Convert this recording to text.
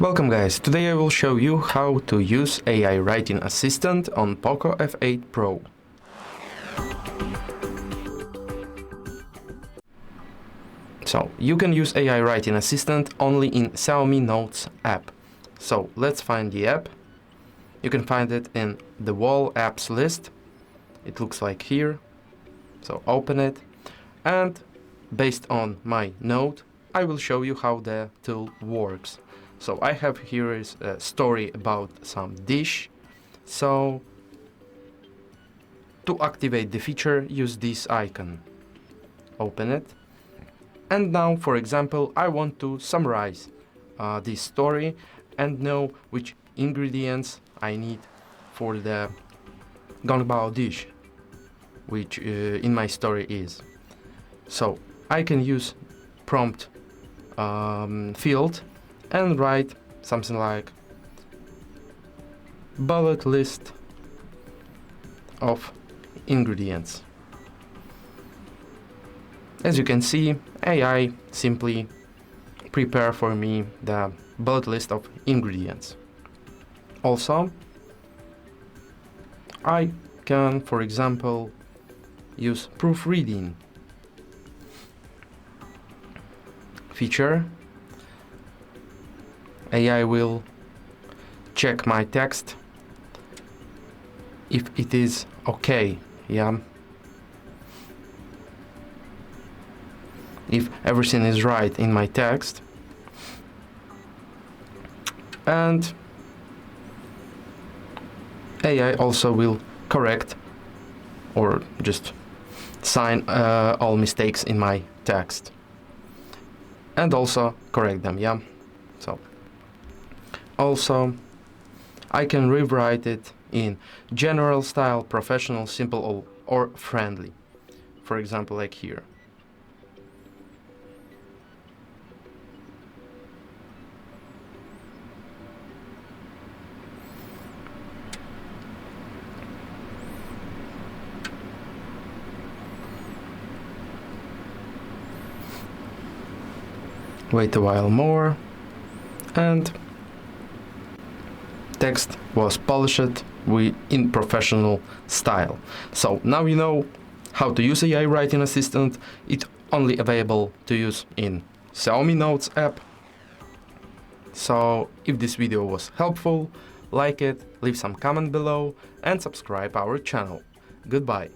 Welcome guys, today I will show you how to use AI Writing Assistant on POCO F8 Pro. So, you can use AI Writing Assistant only in Xiaomi Notes app. So, let's find the app. You can find it in the Wall apps list. It looks like here. So, open it. And based on my note, I will show you how the tool works. So I have here is a story about some dish. So to activate the feature, use this icon. Open it. And now, for example, I want to summarize this story and know which ingredients I need for the gongbao dish, which in my story is. So I can use prompt field and write something like bullet list of ingredients. As you can see, AI simply prepare for me the bullet list of ingredients. Also, I can, for example, use proofreading feature. AI will check my text if it is okay, yeah. If everything is right in my text. And AI also will correct or just sign all mistakes in my text. And also correct them, yeah. So also, I can rewrite it in general style, professional, simple, or friendly. For example, like here. Wait a while more, and text was polished in professional style. So now you know how to use AI Writing Assistant. It's only available to use in Xiaomi Notes app. So if this video was helpful, like it, leave some comment below and subscribe our channel. Goodbye.